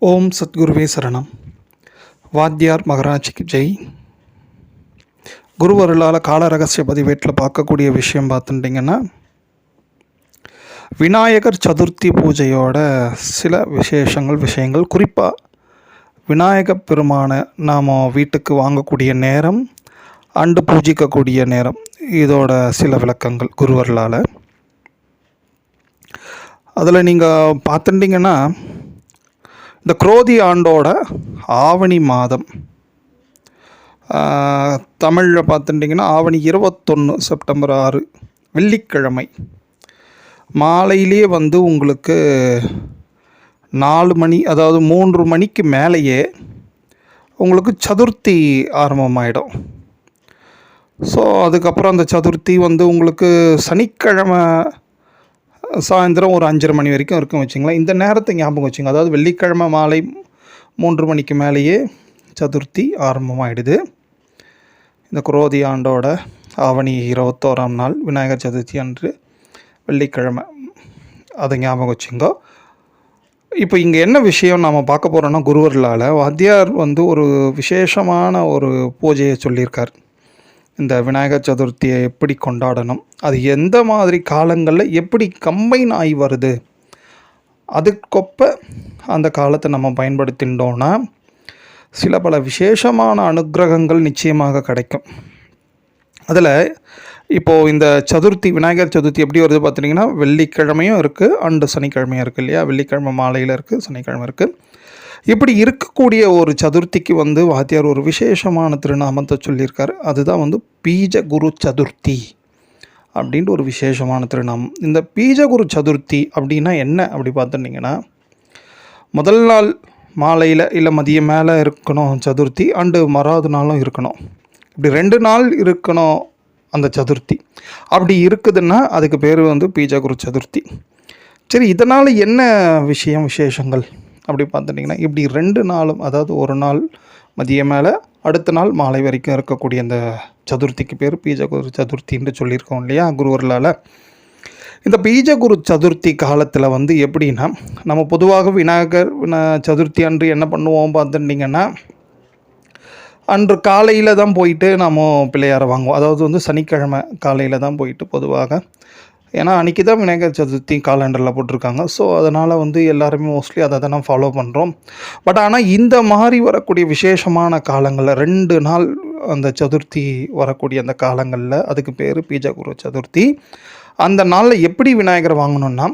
ஓம் சத்குருவே சரணம். வாத்தியார் மகராஜிக்கு ஜெய். குருவருளால் கால ரகசிய பதிவேட்டில் பார்க்கக்கூடிய விஷயம் பார்த்துட்டிங்கன்னா, விநாயகர் சதுர்த்தி பூஜையோட சில விஷயங்கள் குறிப்பாக விநாயகப் பெருமானை நாம் வீட்டுக்கு வாங்கக்கூடிய நேரம் அண்டு பூஜிக்கக்கூடிய நேரம், இதோட சில விளக்கங்கள் குருவருளால். அதில் நீங்கள் பார்த்துட்டிங்கன்னா, இந்த குரோதி ஆண்டோட ஆவணி மாதம், தமிழில் பார்த்துட்டிங்கன்னா ஆவணி 21 செப்டம்பர் 6 வெள்ளிக்கிழமை மாலையிலே உங்களுக்கு 4 மணி, அதாவது 3 மணிக்கு மேலேயே உங்களுக்கு சதுர்த்தி ஆரம்பமாயிடும். ஸோ அதுக்கப்புறம் அந்த சதுர்த்தி உங்களுக்கு சனிக்கிழமை சாயந்தரம் ஒரு 5:30 மணி வரைக்கும் இருக்கும் வச்சுங்களேன். இந்த நேரத்தை ஞாபகம் வச்சுங்க. அதாவது வெள்ளிக்கிழமை மாலை 3 மணிக்கு மேலேயே சதுர்த்தி ஆரம்பமாகிடுது. இந்த குரோதி ஆண்டோட ஆவணி 21ஆம் நாள் விநாயகர் சதுர்த்தி அன்று வெள்ளிக்கிழமை, அதை ஞாபகம் வச்சுங்க. இப்போ இங்கே என்ன விஷயம் நாம் பார்க்க போகிறோன்னா, குருவர்களால் வாத்தியார் ஒரு விசேஷமான ஒரு பூஜையை சொல்லியிருக்கார். இந்த விநாயகர் சதுர்த்தியை எப்படி கொண்டாடணும், அது எந்த மாதிரி காலங்களில் எப்படி கம்பைன் ஆகி வருது, அதுக்கொப்ப அந்த காலத்தை நம்ம பயன்படுத்திட்டோன்னா சில பல விசேஷமான அனுக்கிரகங்கள் நிச்சயமாக கிடைக்கும். அதில் இப்போது இந்த சதுர்த்தி, விநாயகர் சதுர்த்தி எப்படி வருது பார்த்துட்டிங்கன்னா, வெள்ளிக்கிழமையும் இருக்குது அண்டு சனிக்கிழமையும் இருக்குது இல்லையா. வெள்ளிக்கிழமை மாலையில் இருக்குது, சனிக்கிழமை இருக்குது. இப்படி இருக்கக்கூடிய ஒரு சதுர்த்திக்கு வாத்தியார் ஒரு விசேஷமான திருநாமத்தை சொல்லியிருக்காரு. அதுதான் பீஜ குரு சதுர்த்தி அப்படின்ட்டு ஒரு விசேஷமான திருநாமம். இந்த பீஜ குரு சதுர்த்தி அப்படின்னா என்ன அப்படி பார்த்துட்டிங்கன்னா, முதல் நாள் மாலையில் இல்லை மதியம் மேலே இருக்கணும் சதுர்த்தி, அண்டு மறாவது நாளும் இருக்கணும். இப்படி 2 நாள் இருக்கணும் அந்த சதுர்த்தி. அப்படி இருக்குதுன்னா அதுக்கு பேர் பீஜ குரு சதுர்த்தி. சரி, இதனால் என்ன விசேஷங்கள் அப்படி பார்த்துட்டிங்கன்னா, இப்படி 2 நாளும், அதாவது ஒரு நாள் மதியம் மேலே அடுத்த நாள் மாலை வரைக்கும் இருக்கக்கூடிய அந்த சதுர்த்திக்கு பேர் பீஜகுரு சதுர்த்தின்னு சொல்லியிருக்கோம் இல்லையா குருவர்களால். இந்த பீஜகுரு சதுர்த்தி காலத்தில் எப்படின்னா, நம்ம பொதுவாக விநாயகர் சதுர்த்தி அன்று என்ன பண்ணுவோம் பார்த்துட்டிங்கன்னா, அன்று காலையில் தான் போயிட்டு நம்ம பிள்ளையாரை வாங்குவோம். அதாவது சனிக்கிழமை காலையில் தான் போயிட்டு பொதுவாக, ஏன்னா அன்றைக்கி தான் விநாயகர் சதுர்த்தி காலண்டரில் போட்டிருக்காங்க. ஸோ அதனால் எல்லாருமே மோஸ்ட்லி அதை தான் ஃபாலோ பண்ணுறோம். பட் ஆனால் இந்த மாதிரி வரக்கூடிய விசேஷமான காலங்களில் 2 நாள் அந்த சதுர்த்தி வரக்கூடிய அந்த காலங்களில் அதுக்கு பேர் பீஜகுரு சதுர்த்தி. அந்த நாளில் எப்படி விநாயகரை வாங்கணுன்னா,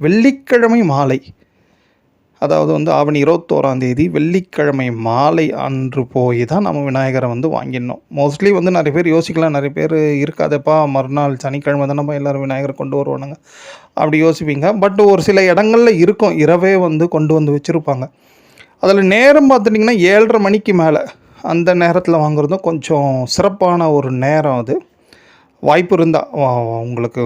வெள்ளிக்கிழமை மாலை, அதாவது ஆவணி 21ஆம் தேதி வெள்ளிக்கிழமை மாலை அன்று போய் தான் நம்ம விநாயகரை வாங்கிடணும். மோஸ்ட்லி நிறைய பேர் யோசிக்கலாம், நிறைய பேர் இருக்காதப்பா மறுநாள் சனிக்கிழமை தான் நம்ம எல்லோரும் விநாயகரை கொண்டு வருவானுங்க அப்படி யோசிப்பீங்க. பட் ஒரு சில இடங்களில் இருக்கும், இரவே கொண்டு வச்சுருப்பாங்க. அதில் நேரம் பார்த்துட்டிங்கன்னா 7:30 மணிக்கு மேலே அந்த நேரத்தில் வாங்குறதும் கொஞ்சம் சிறப்பான ஒரு நேரம். அது வாய்ப்பு இருந்தால் உங்களுக்கு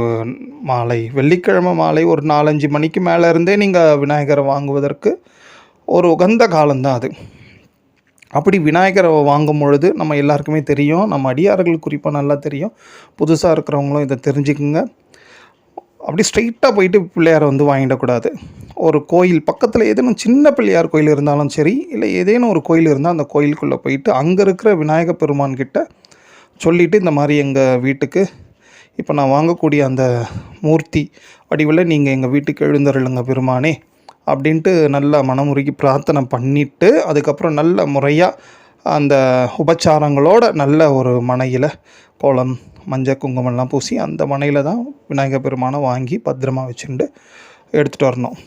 மாலை வெள்ளிக்கிழமை மாலை ஒரு 4-5 மணிக்கு மேலே இருந்தே நீங்கள் விநாயகரை வாங்குவதற்கு ஒரு உகந்த காலம்தான் அது. அப்படி விநாயகரை வாங்கும் பொழுது நம்ம எல்லாருக்குமே தெரியும், நம்ம அடியார்கள் குறிப்பாக நல்லா தெரியும், புதுசாக இருக்கிறவங்களும் இதை தெரிஞ்சுக்குங்க. அப்படி ஸ்ட்ரைட்டாக போயிட்டு பிள்ளையாரை வாங்கிடக்கூடாது. ஒரு கோயில் பக்கத்தில் ஏதேனும் சின்ன பிள்ளையார் கோயில் இருந்தாலும் சரி, இல்லை ஏதேனும் ஒரு கோயில் இருந்தால் அந்த கோயிலுக்குள்ளே போயிட்டு அங்கே இருக்கிற விநாயகர் பெருமான்கிட்ட சொல்லிவிட்டு, இந்த மாதிரி எங்கள் வீட்டுக்கு இப்போ நான் வாங்கக்கூடிய அந்த மூர்த்தி வடிவில் நீங்கள் எங்கள் வீட்டுக்கு எழுந்தருளுங்க பெருமானே அப்படின்ட்டு நல்லா மனமுருகி பிரார்த்தனை பண்ணிவிட்டு, அதுக்கப்புறம் நல்ல முறையாக அந்த உபச்சாரங்களோட நல்ல ஒரு மனையில் கோலம் மஞ்சள் குங்குமம்லாம் பூசி அந்த மனையில் தான் விநாயகர் பெருமானை வாங்கி பத்திரமா வச்சுட்டு எடுத்துகிட்டு வரணும்.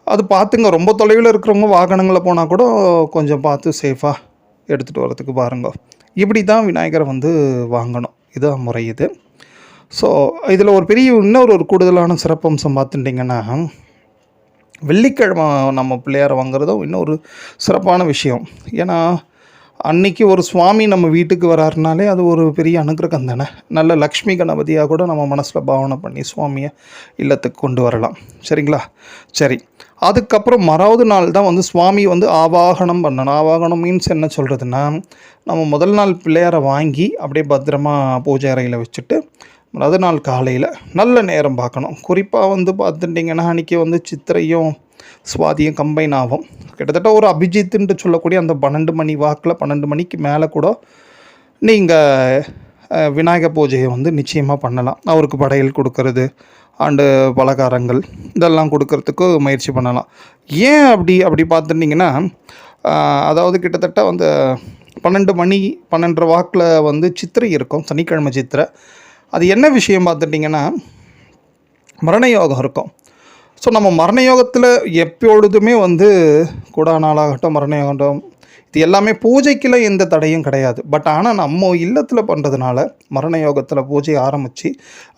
அது பார்த்துங்க, ரொம்ப தொலைவில் இருக்கிறவங்க வாகனங்களில் போனால் கூட கொஞ்சம் பார்த்து சேஃபாக எடுத்துகிட்டு வரதுக்கு பாருங்க. இப்படி தான் விநாயகரை வாங்கணும். இதுதான் முறை இது. ஸோ இதில் ஒரு பெரிய இன்னொரு கூடுதலான சிறப்பம்சம் பார்த்துட்டிங்கன்னா, வெள்ளிக்கிழமை நம்ம பிள்ளையாரை வாங்குறதும் இன்னொரு சிறப்பான விஷயம். ஏன்னா அன்றைக்கி ஒரு சுவாமி நம்ம வீட்டுக்கு வராருனாலே அது ஒரு பெரிய அனுகிரகம் தானே. நல்ல லக்ஷ்மி கணபதியாக கூட நம்ம மனசில் பாவனை பண்ணி சுவாமியை இல்லத்துக்கு கொண்டு வரலாம். சரிங்களா? சரி, அதுக்கப்புறம் மறாவது நாள் தான் சுவாமி ஆவாகனம் பண்ணணும். ஆவாகனம் மீன்ஸ் என்ன சொல்கிறதுனா, நம்ம முதல் நாள் பிள்ளையாரை வாங்கி அப்படியே பத்திரமா பூஜை அறையில் வச்சுட்டு மறுநாள் காலையில் நல்ல நேரம் பார்க்கணும். குறிப்பாக பார்த்துட்டிங்கன்னா அன்றைக்கி சித்திரையும் சுவாதியும் கம்பைன் ஆகும். கிட்டத்தட்ட ஒரு அபிஜித்துன்ட்டு சொல்லக்கூடிய அந்த 12 மணி வாக்கில் 12 மணிக்கு மேலே கூட நீங்கள் விநாயகர் பூஜையை வந்து நிச்சயமாக பண்ணலாம். அவருக்கு படையல் கொடுக்கறது அண்டு பலகாரங்கள் இதெல்லாம் கொடுக்கறதுக்கு முயற்சி பண்ணலாம். ஏன் அப்படி பார்த்துட்டிங்கன்னா, அதாவது கிட்டத்தட்ட வந்து 12 மணி 12:30 வாக்கில் வந்து சித்திரை இருக்கும், சனிக்கிழமை சித்திரை. அது என்ன விஷயம் பார்த்துட்டிங்கன்னா, மரண யோகம் இருக்கும். ஸோ நம்ம மரண யோகத்தில் எப்பொழுதுமே வந்து குடா நாளாகட்டும், மரண யோகட்டும், இது எல்லாமே பூஜைக்குள்ள எந்த தடையும் கிடையாது. பட் ஆனால் நம்ம இல்லத்தில் பண்ணுறதுனால மரண யோகத்தில் பூஜை ஆரம்பித்து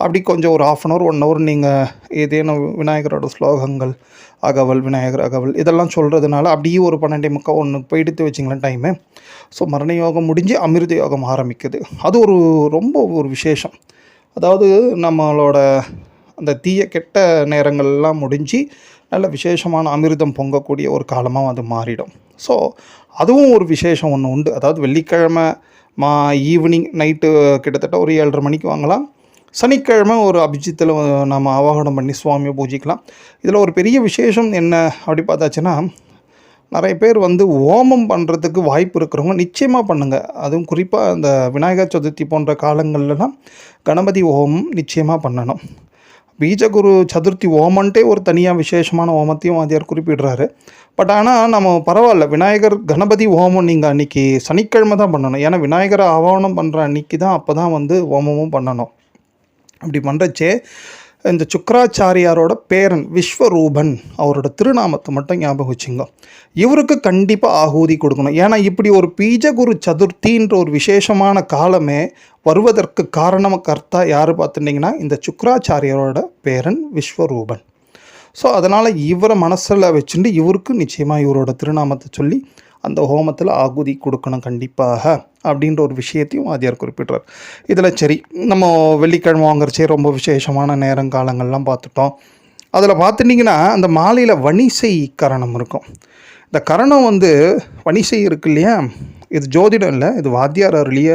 அப்படி கொஞ்சம் ஒரு 1/2 hour 1 hour நீங்கள் ஏதேனும் விநாயகரோட ஸ்லோகங்கள், அகவல், விநாயகர் அகவல் இதெல்லாம் சொல்கிறதுனால அப்படியே ஒரு 12:45 1 போயிடுத்து வச்சிங்களேன் டைமு. ஸோ மரண யோகம் முடிஞ்சு அமிர்த யோகம் ஆரம்பிக்குது. அது ரொம்ப ஒரு விசேஷம். அதாவது நம்மளோட அந்த தீய கெட்ட நேரங்கள்லாம் முடிஞ்சு நல்ல விசேஷமான அமிர்தம் பொங்கக்கூடிய ஒரு காலமாக அது மாறிடும். ஸோ அதுவும் ஒரு விசேஷம் ஒன்று உண்டு. அதாவது வெள்ளிக்கிழமை ஈவினிங் நைட்டு கிட்டத்தட்ட ஒரு 7:30 மணிக்கு வாங்கலாம். சனிக்கிழமை ஒரு அபிஜித்தில் நம்ம ஆவாகனம் பண்ணி சுவாமியை பூஜிக்கலாம். இதில் ஒரு பெரிய விசேஷம் என்ன அப்படி பார்த்தாச்சுன்னா, நிறைய பேர் வந்து ஹோமம் பண்ணுறதுக்கு வாய்ப்பு இருக்கிறவங்க நிச்சயமாக பண்ணுங்கள். அதுவும் குறிப்பாக இந்த விநாயகர் சதுர்த்தி போன்ற காலங்கள்லாம் கணபதி ஹோமம் நிச்சயமாக பண்ணணும். பீஜகுரு சதுர்த்தி ஹோமன்ட்டே ஒரு தனியாக விசேஷமான ஹோமத்தையும் வாத்தியார் குறிப்பிடுறாரு. பட் ஆனால் நம்ம பரவாயில்ல, விநாயகர் கணபதி ஹோமம் நீங்கள் அன்றைக்கி சனிக்கிழமை தான் பண்ணணும். ஏன்னா விநாயகரை ஆவாகனம் பண்ணுற அன்றைக்கி தான் அப்போ தான் வந்து ஹோமமும் பண்ணணும். அப்படி பண்ணுறச்சே இந்த சுக்கராச்சாரியாரோட பேரன் விஸ்வரூபன் அவரோட திருநாமத்தை மட்டும் ஞாபகம் வச்சுங்க. இவருக்கு கண்டிப்பாக ஆகூதி கொடுக்கணும். ஏன்னா இப்படி ஒரு பீஜகுரு சதுர்த்தின்ற ஒரு விசேஷமான காலமே வருவதற்கு காரணமாக கர்த்தா யார் பார்த்துட்டிங்கன்னா இந்த சுக்கராச்சாரியாரோட பேரன் விஸ்வரூபன். ஸோ அதனால் இவரை மனசில் வச்சுட்டு இவருக்கு நிச்சயமாக இவரோட திருநாமத்தை சொல்லி அந்த ஹோமத்தில் ஆகுதி கொடுக்கணும் கண்டிப்பாக அப்படின்ற ஒரு விஷயத்தையும் வாத்தியார் குறிப்பிட்றார். இதில் சரி, நம்ம வெள்ளிக்கிழமை வாங்குறச்சே ரொம்ப விசேஷமான நேரங்காலங்கள்லாம் பார்த்துட்டோம். அதில் பார்த்துட்டிங்கன்னா அந்த மாலையில் வணிசை கரணம் இருக்கும். இந்த கரணம் வந்து வணிசை இருக்கு இல்லையா, இது ஜோதிடம் இல்லை, இது வாத்தியார் அருளிய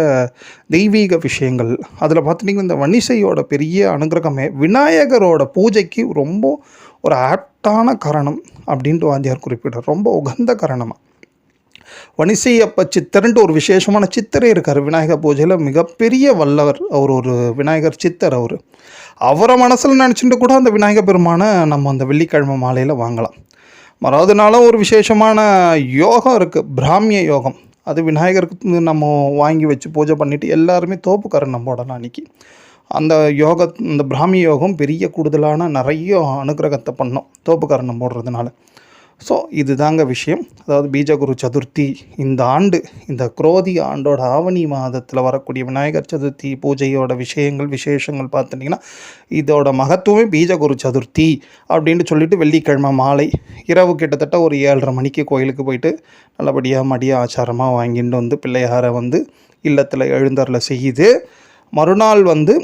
தெய்வீக விஷயங்கள். அதில் பார்த்துட்டிங்கன்னா இந்த வணிசையோட பெரிய அனுகிரகமே விநாயகரோட பூஜைக்கு ரொம்ப ஒரு ஆப்டான கரணம் அப்படின்ட்டு வாத்தியார் குறிப்பிட்றார். ரொம்ப உகந்த கரணமாக வணிசை அப்ப சித்தர்ன்ட்டு ஒரு விசேஷமான சித்தரே இருக்கார் விநாயகர் பூஜையில். மிகப்பெரிய வல்லவர் அவர், ஒரு விநாயகர் சித்தர். அவரை மனசில் நினச்சிட்டு கூட அந்த விநாயகர் பெருமானை நம்ம அந்த வெள்ளிக்கிழமை மாலையில் வாங்கலாம். மறாவது நாளும் ஒரு விசேஷமான யோகம் இருக்குது, பிராமிய யோகம். அது விநாயகருக்கு நம்ம வாங்கி வச்சு பூஜை பண்ணிவிட்டு எல்லாருமே தோப்புக்கரணம் போடலாம் அன்றைக்கி. அந்த இந்த பிராமிய யோகம் பெரிய கூடுதலான நிறைய அனுகிரகத்தை பண்ணோம் தோப்புக்கரணம் போடுறதுனால. ஸோ இது தாங்க விஷயம். அதாவது பீஜகுரு சதுர்த்தி இந்த ஆண்டு, இந்த குரோதி ஆண்டோட ஆவணி மாதத்தில் வரக்கூடிய விநாயகர் சதுர்த்தி பூஜையோட விசேஷங்கள் பார்த்துட்டிங்கன்னா இதோட மகத்துவமே பீஜகுரு சதுர்த்தி அப்படின்ட்டு சொல்லிட்டு வெள்ளிக்கிழமை மாலை இரவு கிட்டத்தட்ட ஒரு 7:30 மணிக்கு கோயிலுக்கு போயிட்டு நல்லபடியாக மடிய ஆச்சாரமாக வாங்கிட்டு வந்து பிள்ளையாரை வந்து இல்லத்தில் எழுந்தருளை செய்யுது. மறுநாள் வந்து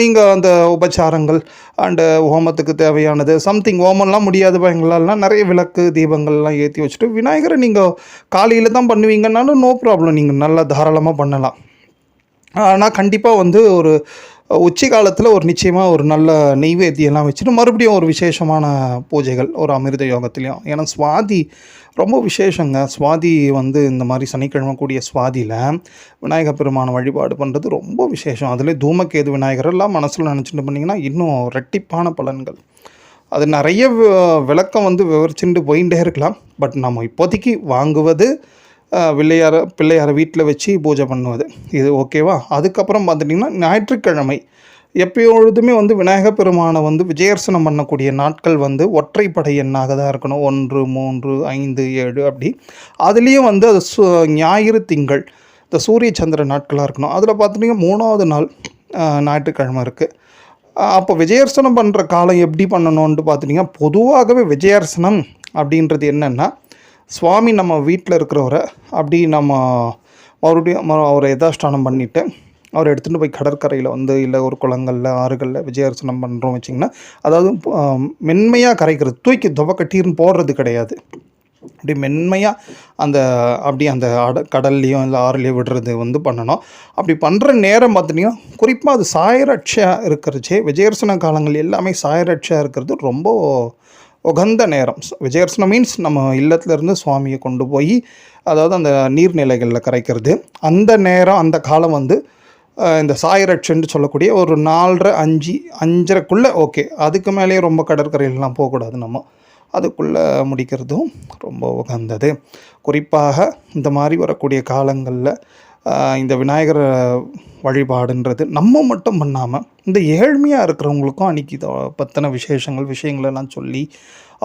நீங்கள் அந்த உபச்சாரங்கள் அண்டு ஹோமத்துக்கு தேவையானது சம்திங் ஹோமம்லாம் முடியாதுப்பா எங்களாலாம் நிறைய விளக்கு தீபங்கள்லாம் ஏற்றி வச்சுட்டு விநாயகரை நீங்கள் காலையில் தான் பண்ணுவீங்கன்னாலும் நோ ப்ராப்ளம், நீங்கள் நல்லா தாராளமாக பண்ணலாம். ஆனால் கண்டிப்பாக வந்து ஒரு உச்சி காலத்தில் ஒரு நிச்சயமாக ஒரு நல்ல நெய்வேத்தியெல்லாம் வச்சுட்டு மறுபடியும் ஒரு விசேஷமான பூஜைகள் ஒரு அமிர்த யோகத்துலேயும். ஏன்னா சுவாதி ரொம்ப விசேஷங்க. சுவாதி வந்து இந்த மாதிரி சனிக்கிழமை கூடிய சுவாதியில் விநாயகர் பெருமான வழிபாடு பண்ணுறது ரொம்ப விசேஷம். அதில் தூமக்கேது விநாயகரெல்லாம் மனசில் நினச்சிட்டு பண்ணிங்கன்னா இன்னும் ரெட்டிப்பான பலன்கள். அது நிறைய விளக்கம் வந்து விவரிச்சுட்டு போயிட்டே இருக்கலாம். பட் நம்ம இப்போதைக்கு வாங்குவது பிள்ளையாரை வீட்டில் வச்சு பூஜை பண்ணுவது, இது ஓகேவா. அதுக்கப்புறம் பார்த்துட்டிங்கன்னா ஞாயிற்றுக்கிழமை எப்பொழுதுமே வந்து விநாயகர் பெருமானை வந்து விஜயர்சனம் பண்ணக்கூடிய நாட்கள் வந்து ஒற்றைப்படை எண்ணாக தான் இருக்கணும். 1, 3, 5, 7 அப்படி. அதுலேயும் வந்து அது ஞாயிறு திங்கள் இந்த சூரிய சந்திர நாட்களாக இருக்கணும். அதில் பார்த்துட்டிங்கன்னா 3ஆவது நாள் ஞாயிற்றுக்கிழமை இருக்குது. அப்போ விஜயர்சனம் பண்ணுற காலம் எப்படி பண்ணணுன்ட்டு பார்த்துட்டிங்கன்னா பொதுவாகவே விஜயர்சனம் அப்படின்றது என்னென்னா, சுவாமி நம்ம வீட்டில் இருக்கிறவரை அப்படி நம்ம மறுபடியும் அவரை யதாஷ்டானம் பண்ணிவிட்டு அவரை எடுத்துகிட்டு போய் கடற்கரையில் வந்து இல்லை ஒரு குளங்களில் ஆறுகளில் விஜயார்ச்சனம் பண்ணுறோம் வச்சிங்கன்னா, அதாவது மென்மையாக கரைக்கிறது, தூக்கி துவக்கட்டீர்னு போடுறது கிடையாது. அப்படி மென்மையாக அந்த கடல்லையும் இல்லை ஆறுலேயும் விடுறது வந்து பண்ணணும். அப்படி பண்ணுற நேரம் பார்த்துட்டிங்கன்னா குறிப்பாக அது சாயரட்சையாக இருக்கிறச்சே விஜயர்சன காலங்கள் எல்லாமே சாயரட்சையாக இருக்கிறது ரொம்ப உகந்த நேரம். விஜயார்ச்சனை மீன்ஸ் நம்ம இல்லத்துலேருந்து சுவாமியை கொண்டு போய் அதாவது அந்த நீர்நிலைகளில் கரைக்கிறது. அந்த நேரம் அந்த காலம் வந்து இந்த சாயரட்சன்னு சொல்லக்கூடிய ஒரு 4:30 5 5:30க்குள்ளே ஓகே. அதுக்கு மேலேயே ரொம்ப கடற்கரையிலலாம் போகக்கூடாது. நம்ம அதுக்குள்ளே முடிக்கிறதும் ரொம்ப உகந்தது. குறிப்பாக இந்த மாதிரி வரக்கூடிய காலங்களில் இந்த விநாயகர் வழிபாடுன்றது நம்ம மட்டும் பண்ணாமல் இந்த ஏழ்மையாக இருக்கிறவங்களுக்கும் அன்றைக்கி இதை பற்றின விஷயங்களெல்லாம் சொல்லி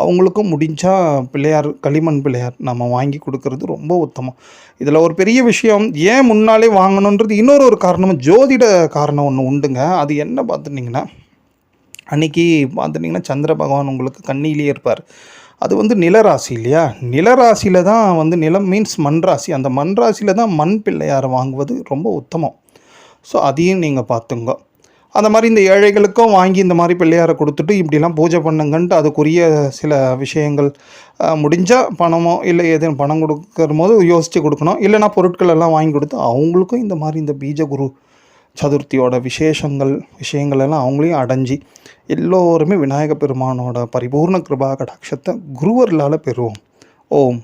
அவங்களுக்கும் முடிஞ்சால் பிள்ளையார் களிமண் பிள்ளையார் நம்ம வாங்கி கொடுக்கறது ரொம்ப உத்தமம். இதில் ஒரு பெரிய விஷயம் ஏன் முன்னாலே வாங்கணுன்றது இன்னொரு காரணம், ஜோதிட காரணம் ஒன்று உண்டுங்க. அது என்ன பார்த்துட்டிங்கன்னா, அன்றைக்கி பார்த்துட்டிங்கன்னா சந்திர பகவான் உங்களுக்கு கன்னியிலே இருப்பார். அது வந்து நிலராசி இல்லையா? நிலராசியில் தான் வந்து நிலம் மீன்ஸ் மண் ராசி. அந்த மண் ராசியில் தான் மண் பிள்ளையாரை வாங்குவது ரொம்ப உத்தமம். ஸோ அதையும் நீங்கள் பார்த்துங்க. அந்த மாதிரி இந்த ஏழைகளுக்கும் வாங்கி இந்த மாதிரி பிள்ளையாரை கொடுத்துட்டு இப்படிலாம் பூஜை பண்ணுங்கன்ட்டு அதுக்குரிய சில விஷயங்கள் முடிஞ்சால் பணமோ இல்லை எதுவும் பணம் கொடுக்குற போது யோசித்து கொடுக்கணும். இல்லைனா பொருட்கள் எல்லாம் வாங்கி கொடுத்து அவங்களுக்கும் இந்த மாதிரி இந்த பீஜகுரு சதுர்த்தியோட விஷயங்கள் எல்லாம் அவங்களையும் அடைஞ்சி எல்லோருமே விநாயக பெருமானோட பரிபூர்ண கிருபா கடாட்சத்தை குருவர்களால் பெறுவோம். ஓம்